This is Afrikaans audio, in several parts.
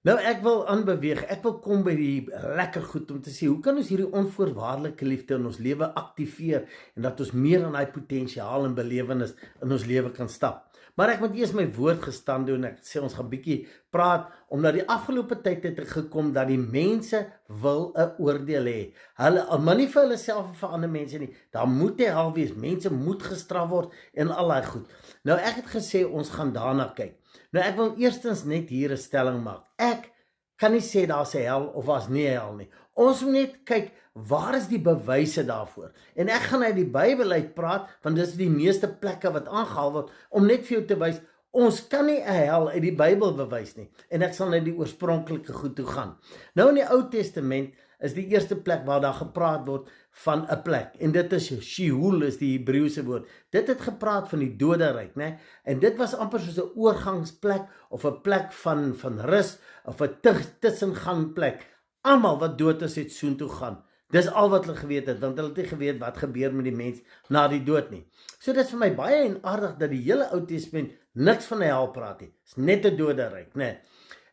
Nou ek wil aanbeweeg, ek wil kom by die lekker goed om te sê, hoe kan ons hierdie onvoorwaardelike liefde in ons lewe aktiveer en dat ons meer aan daai potensiaal en belewenis in ons lewe kan stap. Maar ek moet eers my woord gestaan doen, ek sê ons gaan bietjie praat, omdat die afgelope tyd het gekom dat die mense wil 'n oordeel hê. Hulle maar nie vir hulle self of vir ander mense nie, daar moet 'n hel wees, mense moet gestraf word en al daai goed. Nou ek het gesê ons gaan daarna kyk. Nou ek wil eerstens net hier 'n stelling maak. Ek kan nie sê daar's 'n hel of daar's nie 'n hel nie. Ons moet net kyk, waar is die bewyse daarvoor? En ek gaan uit die Bybel uit praat, want dis die meeste plekke wat aangehaal word, om net vir jou te wys, ons kan nie 'n hel uit die Bybel bewys nie. En ek sal na die oorspronklike goed toe gaan. Nou in die Ou Testament is die eerste plek waar daar gepraat word van 'n plek. En dit is Sheol, is die Hebreëse woord. Dit het gepraat van die doderyk, né? En dit was amper soos 'n oorgangsplek of 'n plek van rus of 'n tussengangplek. Almal wat dood is het soontoe gaan. Dis al wat hulle geweet het, want hulle het nie geweet wat gebeur met die mens na die dood nie. So dit is vir my baie enaardig dat die hele Ou Testament niks van 'n hel praat nie. Dis net 'n doderyk, né?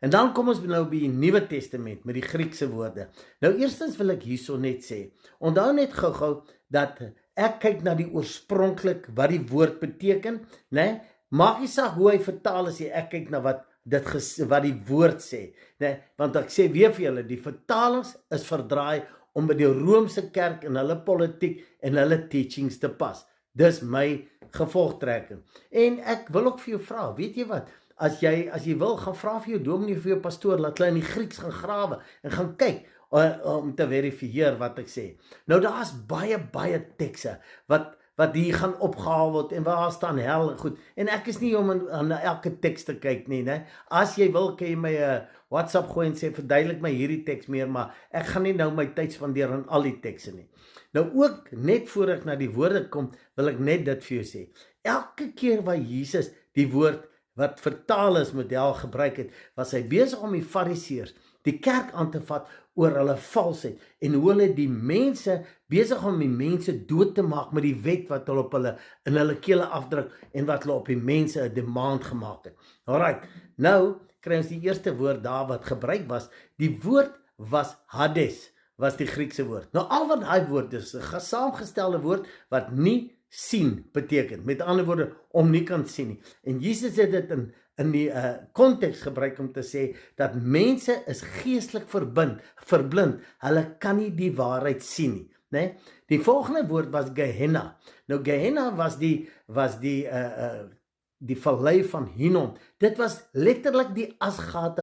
En dan kom ons nou by die Nuwe Testament met die Griekse woorde. Nou eerstens wil ek hierso net sê, onthou net gou-gou dat ek kyk na die oorspronklik wat die woord beteken, né? Maak nie saak hoe hy vertaal is, ek kyk na wat die woord sê, né? Want ek sê weer vir julle, die vertalings is verdraai om by die Romeinse kerk en hulle politiek en hulle teachings te pas. Dis my gevolgtrekking. En ek wil ook vir jou vra, weet jy wat? As jy wil, gaan vra vir jou dominee of vir jou pastoor, laat hulle in die Grieks gaan grawe en gaan kyk om te verifieer wat ek sê. Nou daar's baie tekste wat hier gaan opgehaal word en waar staan hel en goed. En ek is nie om aan elke teks te kyk nie, né? As jy wil, kan jy my WhatsApp gooi en sê verduidelik my hierdie teks meer, maar ek gaan nie nou my tyd spandeer aan al die tekste nie. Nou ook net voor ek na die woorde kom, wil ek net dit vir jou sê. Elke keer waar Jesus die woord wat vertaal is met hel gebruik het, was hy besig om die Fariseërs, die kerk aan te vat oor hulle valsheid en hoe hulle die mense besig om die mense dood te maak met die wet wat hulle op hulle in hulle kele afdruk en wat hulle op die mense 'n demand gemaak het. Alright, nou kry ons die eerste woord daar wat gebruik was. Die woord was Hades, was die Griekse woord. Nou al wat daai woord is 'n saamgestelde woord wat nie sien beteken. Met ander woorde, om nie kan sien nie. En Jesus het dit in die konteks gebruik om te sê dat mense is geestelik verblind. Hulle kan nie die waarheid sien nie, né? Die volgende woord was Gehenna. Nou Gehenna was die vallei van Hinnom. Dit was letterlik die asgate